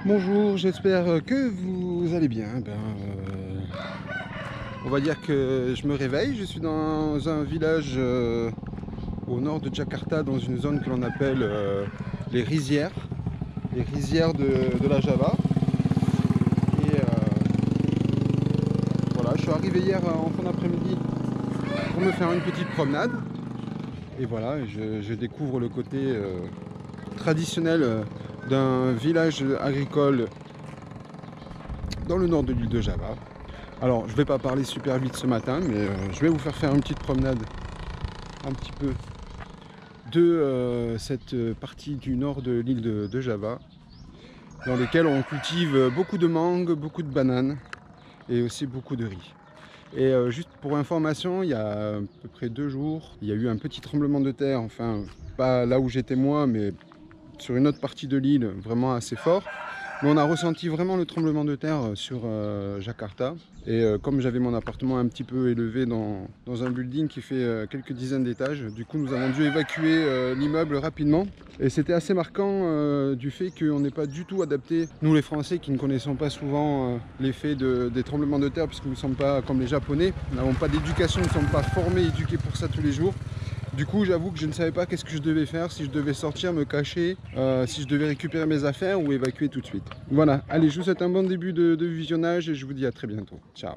Bonjour, j'espère que vous allez bien. On va dire que je me réveille, je suis dans un village au nord de Jakarta, dans une zone que l'on appelle les rizières de la Java. Et voilà, je suis arrivé hier en fin d'après-midi pour me faire une petite promenade. Et voilà, je découvre le côté traditionnel d'un village agricole dans le nord de l'île de Java. Alors, je ne vais pas parler super vite ce matin, mais je vais vous faire une petite promenade un petit peu de cette partie du nord de l'île de Java, dans laquelle on cultive beaucoup de mangues, beaucoup de bananes et aussi beaucoup de riz. Et juste pour information, il y a à peu près 2 jours, il y a eu un petit tremblement de terre, enfin pas là où j'étais moi, mais sur une autre partie de l'île, vraiment assez fort. Mais on a ressenti vraiment le tremblement de terre sur Jakarta. Et comme j'avais mon appartement un petit peu élevé dans un building qui fait quelques dizaines d'étages, du coup nous avons dû évacuer l'immeuble rapidement. Et c'était assez marquant du fait qu'on n'est pas du tout adapté, nous les Français qui ne connaissons pas souvent l'effet des tremblements de terre, puisque nous ne sommes pas comme les Japonais, nous n'avons pas d'éducation, nous ne sommes pas formés, éduqués pour ça tous les jours. Du coup, j'avoue que je ne savais pas qu'est-ce que je devais faire, si je devais sortir, me cacher, si je devais récupérer mes affaires ou évacuer tout de suite. Voilà, allez, je vous souhaite un bon début de visionnage et je vous dis à très bientôt. Ciao.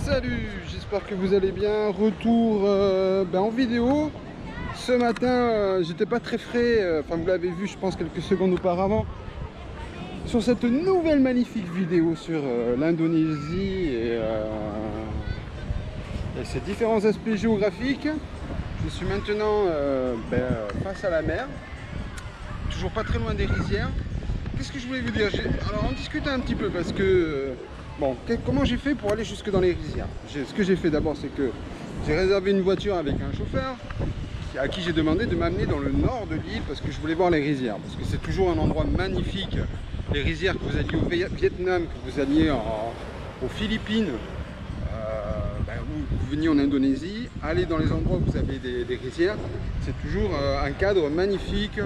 Salut, j'espère que vous allez bien. Retour en vidéo. Ce matin, j'étais pas très frais, enfin vous l'avez vu je pense quelques secondes auparavant, sur cette nouvelle magnifique vidéo sur l'Indonésie et ses différents aspects géographiques. Je suis maintenant face à la mer, toujours pas très loin des rizières. Qu'est-ce que je voulais vous dire? Alors on discutait un petit peu parce que comment j'ai fait pour aller jusque dans les rizières? Ce que j'ai fait d'abord, c'est que j'ai réservé une voiture avec un chauffeur à qui j'ai demandé de m'amener dans le nord de l'île parce que je voulais voir les rizières, parce que c'est toujours un endroit magnifique. Les rizières, que vous alliez au Vietnam, que vous alliez aux Philippines, ou que vous veniez en Indonésie, aller dans les endroits où vous avez des rizières, c'est toujours un cadre magnifique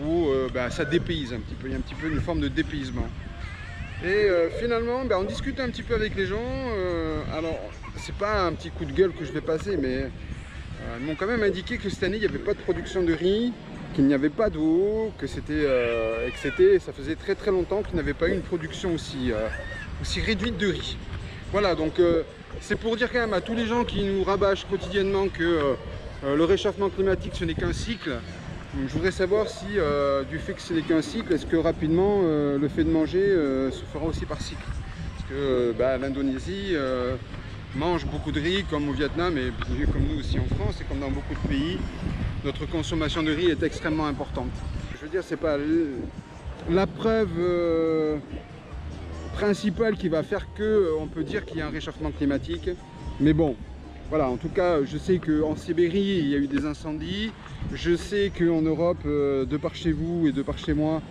où ça dépayse un petit peu, il y a un petit peu une forme de dépaysement. Et finalement, on discute un petit peu avec les gens. Alors, c'est pas un petit coup de gueule que je vais passer, mais ils m'ont quand même indiqué que cette année, il n'y avait pas de production de riz, qu'il n'y avait pas d'eau, que ça faisait très très longtemps qu'il n'y avait pas eu une production aussi réduite de riz. Voilà, donc c'est pour dire quand même à tous les gens qui nous rabâchent quotidiennement que le réchauffement climatique, ce n'est qu'un cycle. Je voudrais savoir si, du fait que ce n'est qu'un cycle, est-ce que rapidement le fait de manger se fera aussi par cycle? Parce que l'Indonésie mange beaucoup de riz comme au Vietnam et comme nous aussi en France et comme dans beaucoup de pays. Notre consommation de riz est extrêmement importante. Je veux dire, c'est pas la preuve principale qui va faire qu'on peut dire qu'il y a un réchauffement climatique. Mais bon, voilà, en tout cas, je sais qu'en Sibérie, il y a eu des incendies. Je sais qu'en Europe, de par chez vous et de par chez moi,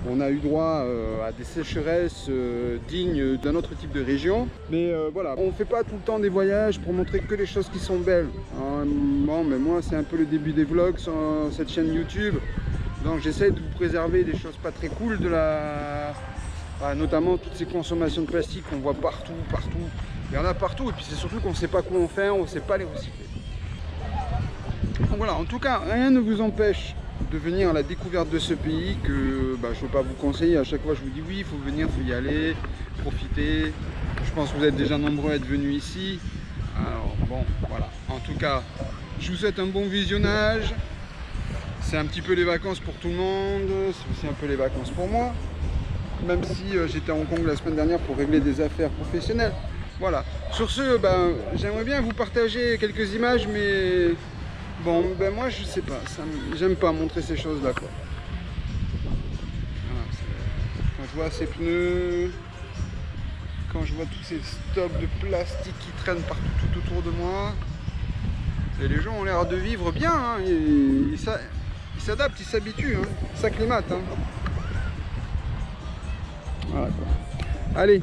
on a eu droit à des sécheresses dignes d'un autre type de région. Mais voilà, on ne fait pas tout le temps des voyages pour montrer que les choses qui sont belles. Bon, mais moi, c'est un peu le début des vlogs sur cette chaîne YouTube. Donc j'essaie de vous préserver des choses pas très cool notamment toutes ces consommations de plastique qu'on voit partout. Il y en a partout et puis c'est surtout qu'on ne sait pas quoi en faire, on ne sait pas les recycler. Donc voilà, en tout cas, rien ne vous empêche de venir à la découverte de ce pays que je ne veux pas vous conseiller. À chaque fois, je vous dis oui, il faut venir, il faut y aller, profiter. Je pense que vous êtes déjà nombreux à être venus ici. Alors bon, voilà. En tout cas, je vous souhaite un bon visionnage. C'est un petit peu les vacances pour tout le monde. C'est aussi un peu les vacances pour moi. Même si j'étais à Hong Kong la semaine dernière pour régler des affaires professionnelles. Voilà. Sur ce, j'aimerais bien vous partager quelques images, mais bon, moi je sais pas, j'aime pas montrer ces choses-là, quoi. Voilà, quand je vois ces pneus, quand je vois tous ces stocks de plastique qui traînent partout tout autour de moi, et les gens ont l'air de vivre bien, hein, ils s'adaptent, ils s'habituent, hein, ils s'acclimatent. Hein. Voilà, quoi. Allez,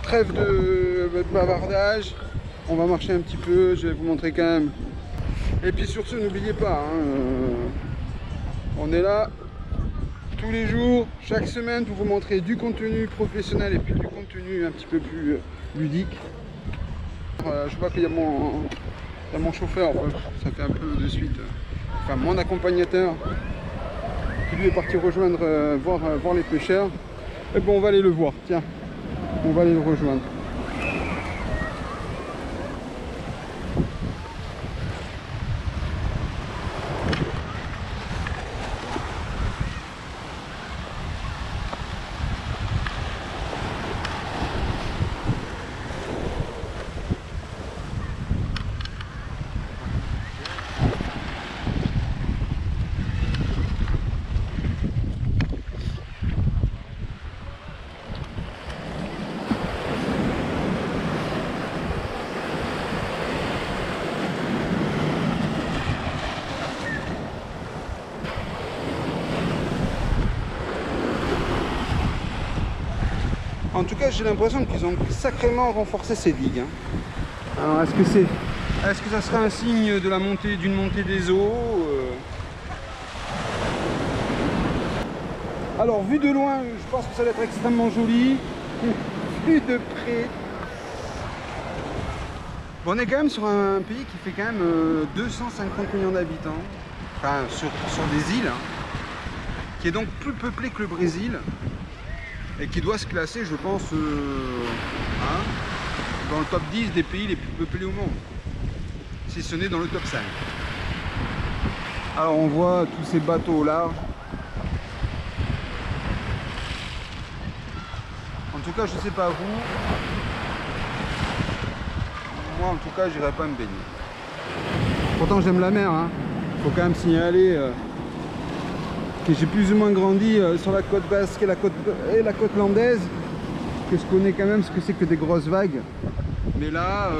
trêve de bavardage, on va marcher un petit peu, je vais vous montrer quand même. Et puis sur ce, n'oubliez pas, on est là tous les jours, chaque semaine pour vous montrer du contenu professionnel et puis du contenu un petit peu plus ludique. Je vois qu'il y a mon chauffeur, ça fait un peu de suite, enfin mon accompagnateur qui lui est parti rejoindre, voir les pêcheurs. Et bon, on va aller le voir, tiens, on va aller le rejoindre. En tout cas, j'ai l'impression qu'ils ont sacrément renforcé ces digues. Hein. Alors, est-ce que ça sera un signe de d'une montée des eaux Alors, vu de loin, je pense que ça va être extrêmement joli. Vu de près. Bon, on est quand même sur un pays qui fait quand même 250 millions d'habitants. Enfin, sur des îles. Hein, qui est donc plus peuplé que le Brésil. Et qui doit se classer, je pense, dans le top 10 des pays les plus peuplés au monde, si ce n'est dans le top 5. Alors on voit tous ces bateaux au large. En tout cas, je sais pas vous. Moi, en tout cas, j'irai pas me baigner. Pourtant, j'aime la mer. Hein. Faut quand même signaler que j'ai plus ou moins grandi sur la côte basque et la côte landaise, que je connais quand même ce que c'est que des grosses vagues. Mais là,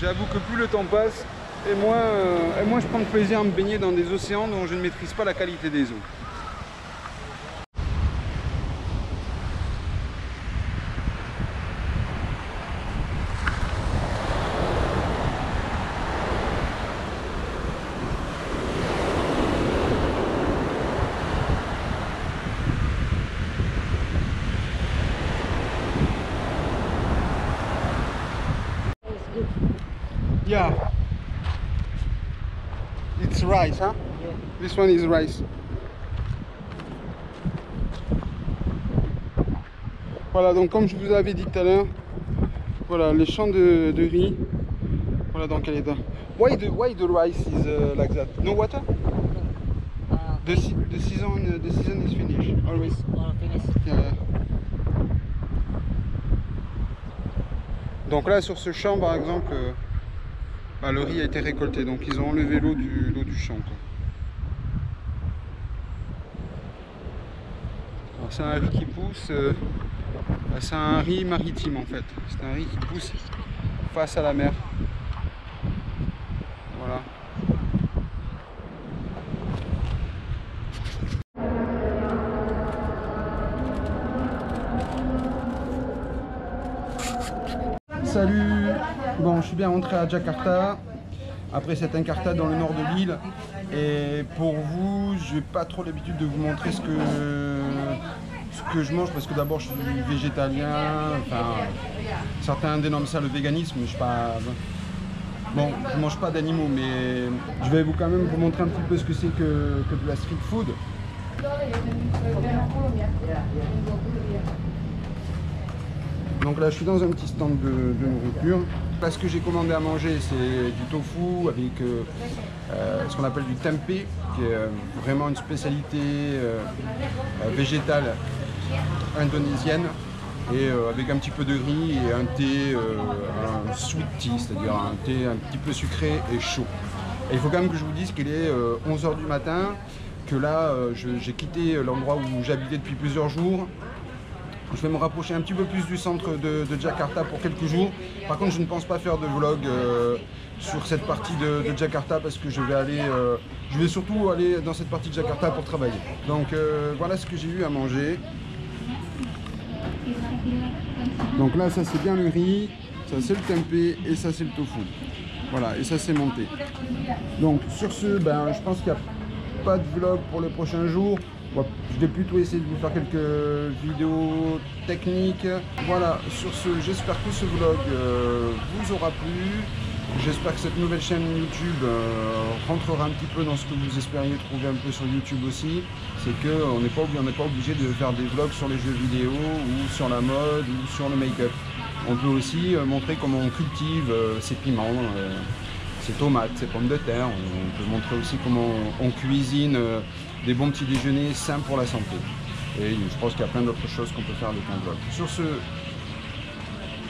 j'avoue que plus le temps passe, et moins je prends de plaisir à me baigner dans des océans dont je ne maîtrise pas la qualité des eaux. Yeah, it's rice, huh? Yeah. This one is rice. Voilà, donc comme je vous avais dit tout à l'heure, voilà les champs de riz. Voilà dans quel état. Why the rice is like that? No water? The season is finished. Always. Finished. Yeah. Donc là sur ce champ par exemple. Bah, le riz a été récolté, donc ils ont enlevé l'eau du champ. C'est un riz qui pousse, c'est un riz maritime en fait. C'est un riz qui pousse face à la mer. Voilà. Salut! Bon, je suis bien rentré à Jakarta après cette incartade dans le nord de l'île. Et pour vous, j'ai pas trop l'habitude de vous montrer ce que je mange parce que d'abord je suis végétalien. Enfin, certains dénomment ça le véganisme. Je suis pas. Bon, je mange pas d'animaux, mais je vais quand même vous montrer un petit peu ce que c'est que de la street food. Donc là je suis dans un petit stand de nourriture. Là ce que j'ai commandé à manger c'est du tofu avec ce qu'on appelle du tempeh, qui est vraiment une spécialité végétale indonésienne, et avec un petit peu de riz et un thé, un sweet tea, c'est-à-dire un thé un petit peu sucré et chaud. Et il faut quand même que je vous dise qu'il est 11 h du matin, que là j'ai quitté l'endroit où j'habitais depuis plusieurs jours. Je vais me rapprocher un petit peu plus du centre de Jakarta pour quelques jours. Par contre, je ne pense pas faire de vlog sur cette partie de Jakarta parce que je vais surtout aller dans cette partie de Jakarta pour travailler. Donc voilà ce que j'ai eu à manger. Donc là, ça c'est bien le riz, ça c'est le tempeh et ça c'est le tofu. Voilà, et ça c'est monté. Donc sur ce, je pense qu'il n'y a pas de vlog pour le prochain jour. Je vais plutôt essayer de vous faire quelques vidéos techniques. Voilà, sur ce, j'espère que ce vlog vous aura plu. J'espère que cette nouvelle chaîne YouTube rentrera un petit peu dans ce que vous espériez trouver un peu sur YouTube aussi. C'est qu'on n'est pas obligé de faire des vlogs sur les jeux vidéo ou sur la mode ou sur le make-up. On peut aussi montrer comment on cultive ses piments, ses tomates, ses pommes de terre. On peut montrer aussi comment on cuisine des bons petits déjeuners sains pour la santé. Et je pense qu'il y a plein d'autres choses qu'on peut faire avec un vlog. Sur ce,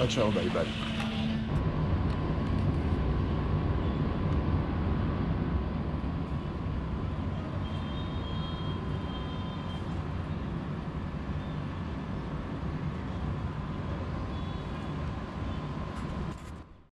ciao, bye bye.